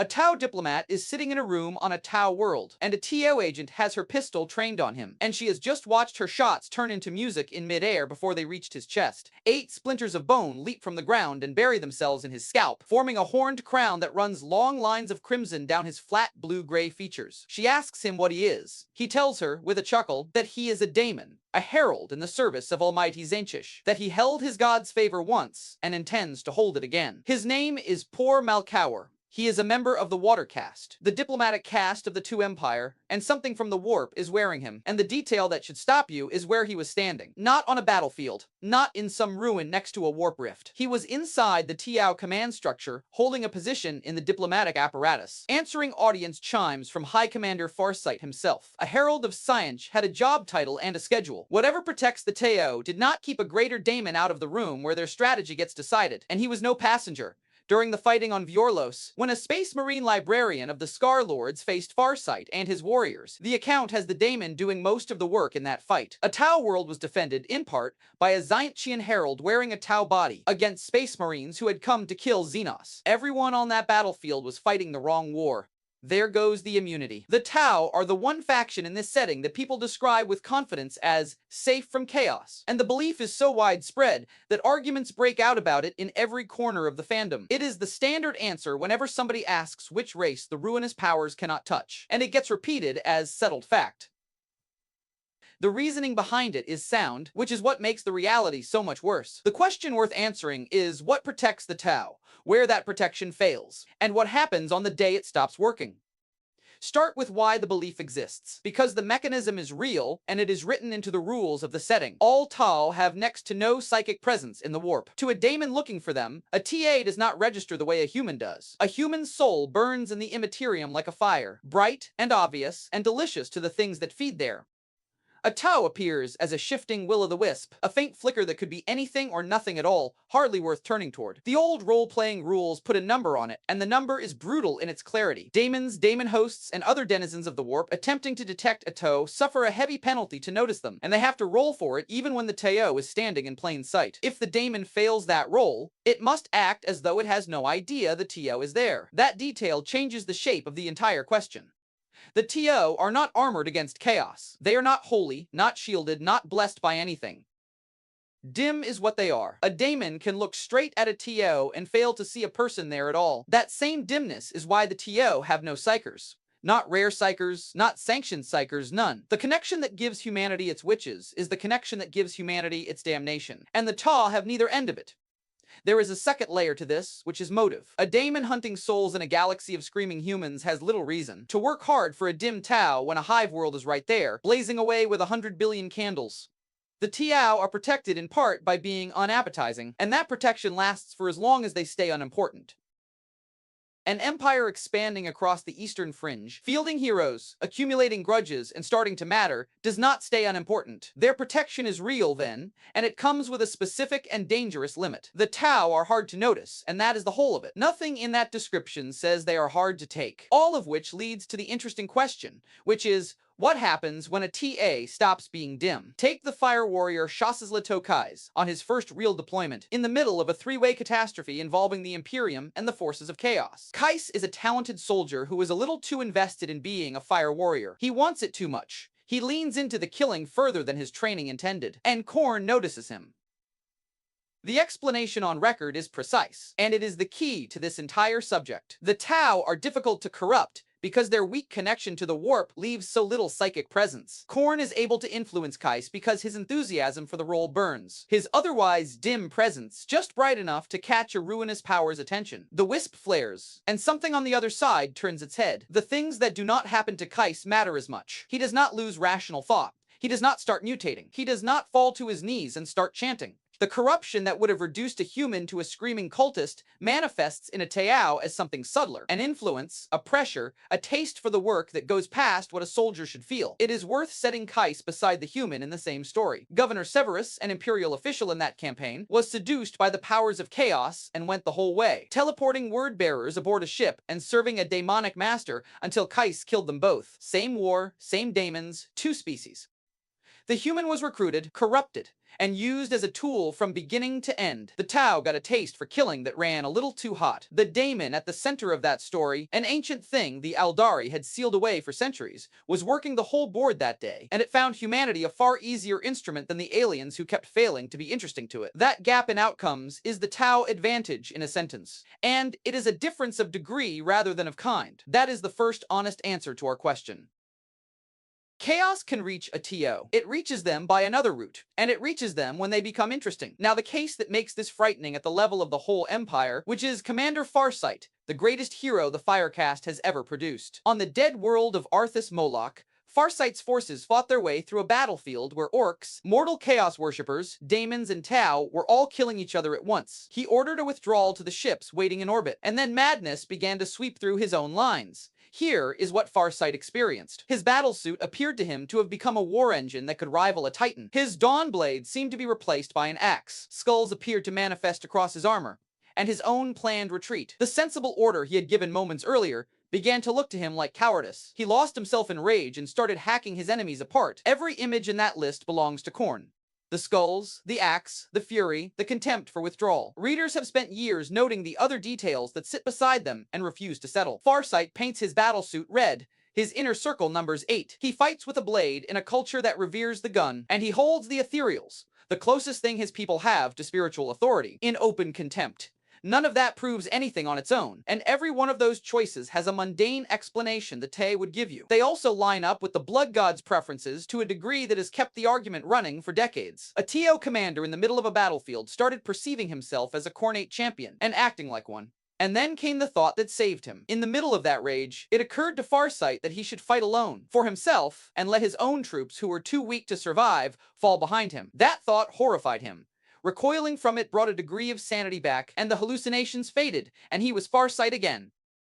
A Tau diplomat is sitting in a room on a Tau world, and a TO agent has her pistol trained on him, and she has just watched her shots turn into music in midair before they reached his chest. 8 splinters of bone leap from the ground and bury themselves in his scalp, forming a horned crown that runs long lines of crimson down his flat blue-gray features. She asks him what he is. He tells her, with a chuckle, that he is a daemon, a herald in the service of Almighty Tzeentch, that he held his god's favor once and intends to hold it again. His name is Por Malcaor. He is a member of the Water Caste, the diplomatic caste of the Two Empire, and something from the warp is wearing him, and the detail that should stop you is where he was standing. Not on a battlefield, not in some ruin next to a warp rift. He was inside the Tiao command structure, holding a position in the diplomatic apparatus, answering audience chimes from High Commander Farsight himself. A herald of Tzeentch had a job title and a schedule. Whatever protects the Tao did not keep a greater daemon out of the room where their strategy gets decided, and he was no passenger. During the fighting on Vyorlos, when a space marine librarian of the Scar Lords faced Farsight and his warriors, the account has the daemon doing most of the work in that fight. A Tau world was defended, in part, by a Tzeentchian herald wearing a Tau body, against space marines who had come to kill Xenos. Everyone on that battlefield was fighting the wrong war. There goes the immunity. The Tau are the one faction in this setting that people describe with confidence as safe from chaos, and the belief is so widespread that arguments break out about it in every corner of the fandom. It is the standard answer whenever somebody asks which race the ruinous powers cannot touch, and it gets repeated as settled fact. The reasoning behind it is sound, which is what makes the reality so much worse. The question worth answering is what protects the Tau, where that protection fails, and what happens on the day it stops working. Start with why the belief exists. Because the mechanism is real, and it is written into the rules of the setting. All Tau have next to no psychic presence in the warp. To a daemon looking for them, a TA does not register the way a human does. A human's soul burns in the immaterium like a fire, bright and obvious and delicious to the things that feed there. A Tau appears as a shifting will-o'-the-wisp, a faint flicker that could be anything or nothing at all, hardly worth turning toward. The old role-playing rules put a number on it, and the number is brutal in its clarity. Daemons, daemon hosts, and other denizens of the warp attempting to detect a Tau suffer a heavy penalty to notice them, and they have to roll for it even when the Tao is standing in plain sight. If the daemon fails that roll, it must act as though it has no idea the Tao is there. That detail changes the shape of the entire question. The TO are not armored against chaos. They are not holy, not shielded, not blessed by anything. Dim is what they are. A daemon can look straight at a TO and fail to see a person there at all. That same dimness is why the TO have no psychers. Not rare psychers, not sanctioned psychers, none. The connection that gives humanity its witches is the connection that gives humanity its damnation. And the Ta have neither end of it. There is a second layer to this, which is motive. A daemon hunting souls in a galaxy of screaming humans has little reason to work hard for a dim Tau when a hive world is right there, blazing away with 100 billion candles. The Tao are protected in part by being unappetizing, and that protection lasts for as long as they stay unimportant. An empire expanding across the eastern fringe, fielding heroes, accumulating grudges, and starting to matter, does not stay unimportant. Their protection is real then, and it comes with a specific and dangerous limit. The Tau are hard to notice, and that is the whole of it. Nothing in that description says they are hard to take. All of which leads to the interesting question, which is, what happens when a TA stops being dim? Take the fire warrior Shasazla Tokais on his first real deployment, in the middle of a three-way catastrophe involving the Imperium and the forces of chaos. Kais is a talented soldier who is a little too invested in being a fire warrior. He wants it too much. He leans into the killing further than his training intended, and Khorne notices him. The explanation on record is precise, and it is the key to this entire subject. The Tau are difficult to corrupt, because their weak connection to the warp leaves so little psychic presence. Khorne is able to influence Kais because his enthusiasm for the role burns his otherwise dim presence just bright enough to catch a ruinous power's attention. The wisp flares, and something on the other side turns its head. The things that do not happen to Kais matter as much. He does not lose rational thought. He does not start mutating. He does not fall to his knees and start chanting. The corruption that would have reduced a human to a screaming cultist manifests in a Tao as something subtler, an influence, a pressure, a taste for the work that goes past what a soldier should feel. It is worth setting Kais beside the human in the same story. Governor Severus, an imperial official in that campaign, was seduced by the powers of chaos and went the whole way, teleporting word-bearers aboard a ship and serving a daemonic master until Kais killed them both. Same war, same daemons, two species. The human was recruited, corrupted, and used as a tool from beginning to end. The Tau got a taste for killing that ran a little too hot. The Daemon at the center of that story, an ancient thing the Aldari had sealed away for centuries, was working the whole board that day, and it found humanity a far easier instrument than the aliens who kept failing to be interesting to it. That gap in outcomes is the Tau advantage in a sentence, and it is a difference of degree rather than of kind. That is the first honest answer to our question. Chaos can reach a TO. It reaches them by another route, and it reaches them when they become interesting. Now, the case that makes this frightening at the level of the whole empire, which is Commander Farsight, the greatest hero the Water Caste has ever produced. On the dead world of Arthas Moloch, Farsight's forces fought their way through a battlefield where orcs, mortal chaos worshippers, daemons, and Tau were all killing each other at once. He ordered a withdrawal to the ships waiting in orbit, and then madness began to sweep through his own lines. Here is what Farsight experienced. His battlesuit appeared to him to have become a war engine that could rival a titan. His dawn blade seemed to be replaced by an axe. Skulls appeared to manifest across his armor, and his own planned retreat. The sensible order he had given moments earlier began to look to him like cowardice. He lost himself in rage and started hacking his enemies apart. Every image in that list belongs to Khorne. The skulls, the axe, the fury, the contempt for withdrawal. Readers have spent years noting the other details that sit beside them and refuse to settle. Farsight paints his battlesuit red. His inner circle numbers 8. He fights with a blade in a culture that reveres the gun, and he holds the Ethereals, the closest thing his people have to spiritual authority, in open contempt. None of that proves anything on its own, and every one of those choices has a mundane explanation the Tay would give you. They also line up with the Blood God's preferences to a degree that has kept the argument running for decades. A TO commander in the middle of a battlefield started perceiving himself as a Khornate champion, and acting like one. And then came the thought that saved him. In the middle of that rage, it occurred to Farsight that he should fight alone, for himself, and let his own troops, who were too weak to survive, fall behind him. That thought horrified him. Recoiling from it brought a degree of sanity back, and the hallucinations faded, and he was Farsight again.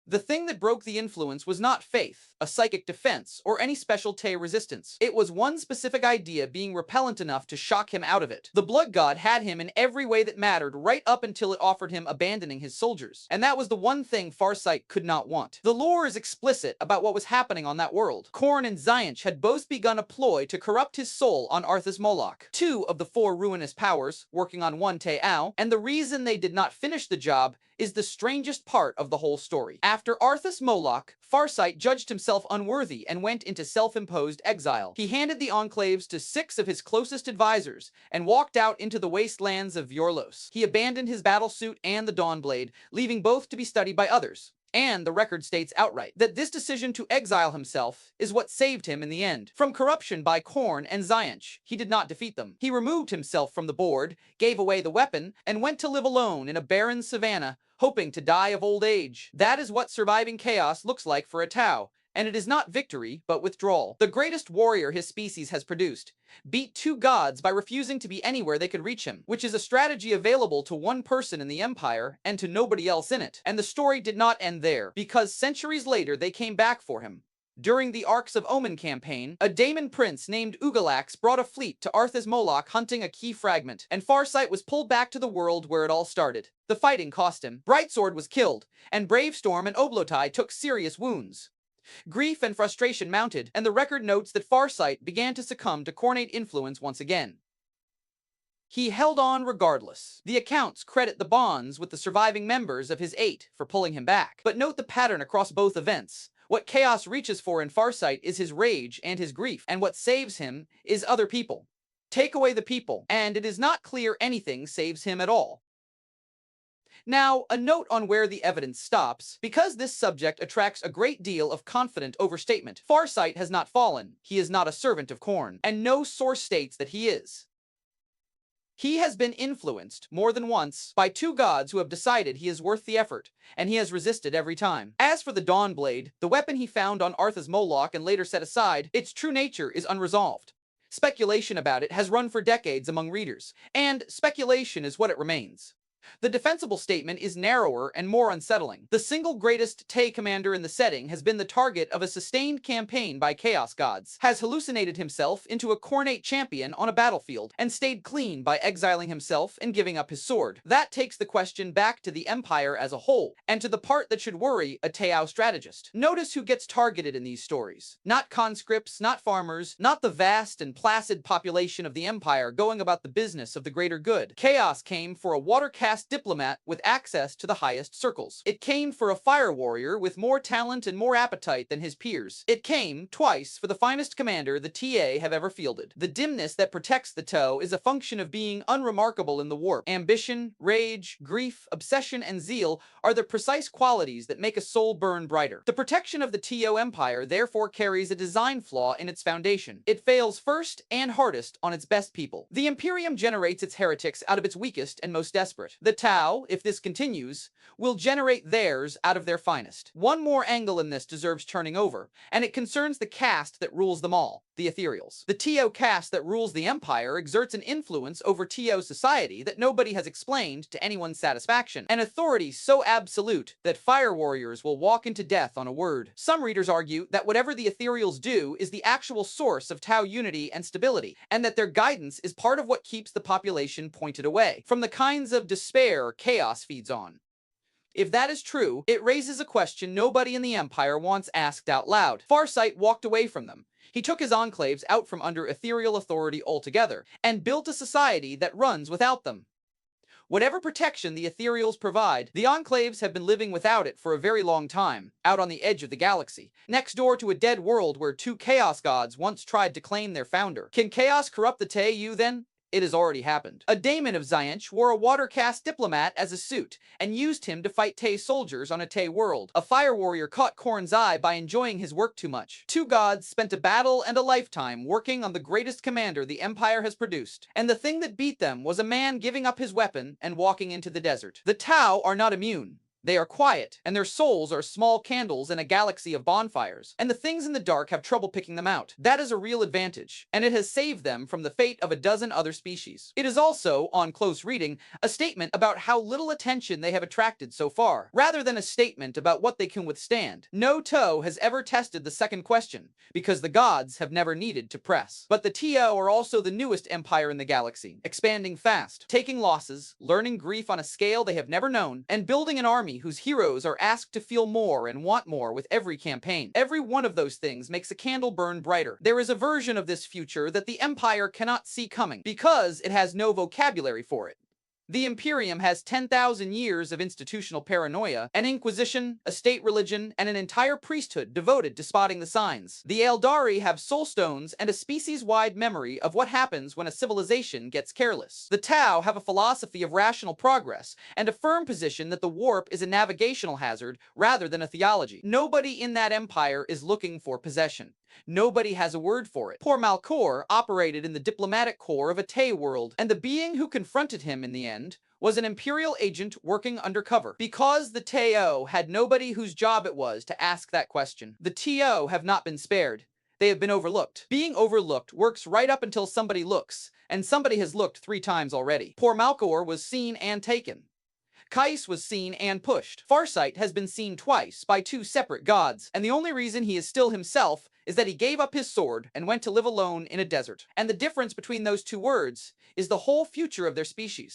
The thing that broke the influence was not faith, a psychic defense, or any special Tay resistance. It was one specific idea being repellent enough to shock him out of it. The Blood God had him in every way that mattered right up until it offered him abandoning his soldiers. And that was the one thing Farsight could not want. The lore is explicit about what was happening on that world. Khorne and Tzeentch had both begun a ploy to corrupt his soul on Arthas Moloch. 2 of the 4 ruinous powers, working on one Tau, and the reason they did not finish the job is the strangest part of the whole story. After Arthas Moloch, Farsight judged himself unworthy and went into self-imposed exile. He handed the enclaves to 6 of his closest advisors and walked out into the wastelands of Vyorlos. He abandoned his battlesuit and the Dawnblade, leaving both to be studied by others. And the record states outright that this decision to exile himself is what saved him in the end. From corruption by Khorne and Tzeentch, he did not defeat them. He removed himself from the board, gave away the weapon, and went to live alone in a barren savanna, hoping to die of old age. That is what surviving chaos looks like for a Tau, and it is not victory, but withdrawal. The greatest warrior his species has produced beat 2 gods by refusing to be anywhere they could reach him, which is a strategy available to one person in the Empire and to nobody else in it. And the story did not end there, because centuries later they came back for him. During the Arcs of Omen campaign, a Daemon prince named Ugalax brought a fleet to Arthas Moloch hunting a key fragment, and Farsight was pulled back to the world where it all started. The fighting cost him. Brightsword was killed, and Bravestorm and Oblotai took serious wounds. Grief and frustration mounted, and the record notes that Farsight began to succumb to Khornate influence once again. He held on regardless. The accounts credit the bonds with the surviving members of his 8 for pulling him back. But note the pattern across both events. What chaos reaches for in Farsight is his rage and his grief, and what saves him is other people. Take away the people, and it is not clear anything saves him at all. Now, a note on where the evidence stops, because this subject attracts a great deal of confident overstatement. Farsight has not fallen, he is not a servant of Khorne, and no source states that he is. He has been influenced, more than once, by 2 gods who have decided he is worth the effort, and he has resisted every time. As for the Dawnblade, the weapon he found on Arthas Moloch and later set aside, its true nature is unresolved. Speculation about it has run for decades among readers, and speculation is what it remains. The defensible statement is narrower and more unsettling. The single greatest Tay commander in the setting has been the target of a sustained campaign by Chaos Gods, has hallucinated himself into a Khornate champion on a battlefield, and stayed clean by exiling himself and giving up his sword. That takes the question back to the Empire as a whole, and to the part that should worry a Tao strategist. Notice who gets targeted in these stories. Not conscripts, not farmers, not the vast and placid population of the Empire going about the business of the greater good. Chaos came for a Water Caste diplomat with access to the highest circles. It came for a fire warrior with more talent and more appetite than his peers. It came, twice, for the finest commander the TA have ever fielded. The dimness that protects the toe is a function of being unremarkable in the warp. Ambition, rage, grief, obsession, and zeal are the precise qualities that make a soul burn brighter. The protection of the TO Empire therefore carries a design flaw in its foundation. It fails first and hardest on its best people. The Imperium generates its heretics out of its weakest and most desperate. The Tau, if this continues, will generate theirs out of their finest. One more angle in this deserves turning over, and it concerns the caste that rules them all, the Ethereals. The TO caste that rules the Empire exerts an influence over TO society that nobody has explained to anyone's satisfaction, an authority so absolute that fire warriors will walk into death on a word. Some readers argue that whatever the Ethereals do is the actual source of Tau unity and stability, and that their guidance is part of what keeps the population pointed away from the kinds of despair chaos feeds on. If that is true, it raises a question nobody in the Empire wants asked out loud. Farsight walked away from them. He took his enclaves out from under ethereal authority altogether, and built a society that runs without them. Whatever protection the Ethereals provide, the Enclaves have been living without it for a very long time, out on the edge of the galaxy, next door to a dead world where two Chaos Gods once tried to claim their founder. Can Chaos corrupt the Tau then? It has already happened. A Daemon of Tzeentch wore a Water Caste diplomat as a suit, and used him to fight Tay soldiers on a Tay world. A fire warrior caught Khorne's eye by enjoying his work too much. Two gods spent a battle and a lifetime working on the greatest commander the Empire has produced, and the thing that beat them was a man giving up his weapon and walking into the desert. The Tau are not immune. They are quiet, and their souls are small candles in a galaxy of bonfires, and the things in the dark have trouble picking them out. That is a real advantage, and it has saved them from the fate of a dozen other species. It is also, on close reading, a statement about how little attention they have attracted so far, rather than a statement about what they can withstand. No Toe has ever tested the second question, because the gods have never needed to press. But the TO are also the newest empire in the galaxy, expanding fast, taking losses, learning grief on a scale they have never known, and building an army whose heroes are asked to feel more and want more with every campaign. Every one of those things makes a candle burn brighter. There is a version of this future that the Empire cannot see coming, because it has no vocabulary for it. The Imperium has 10,000 years of institutional paranoia, an inquisition, a state religion, and an entire priesthood devoted to spotting the signs. The Eldari have soul stones and a species-wide memory of what happens when a civilization gets careless. The Tau have a philosophy of rational progress, and a firm position that the warp is a navigational hazard rather than a theology. Nobody in that empire is looking for possession. Nobody has a word for it. Por Malcaor operated in the diplomatic corps of a Tay world, and the being who confronted him in the end was an Imperial agent working undercover. Because the TO had nobody whose job it was to ask that question, the TO have not been spared. They have been overlooked. Being overlooked works right up until somebody looks, and somebody has looked 3 times already. Por Malcaor was seen and taken. Kais was seen and pushed. Farsight has been seen twice by 2 separate gods, and the only reason he is still himself is that he gave up his sword and went to live alone in a desert. And the difference between those 2 words is the whole future of their species.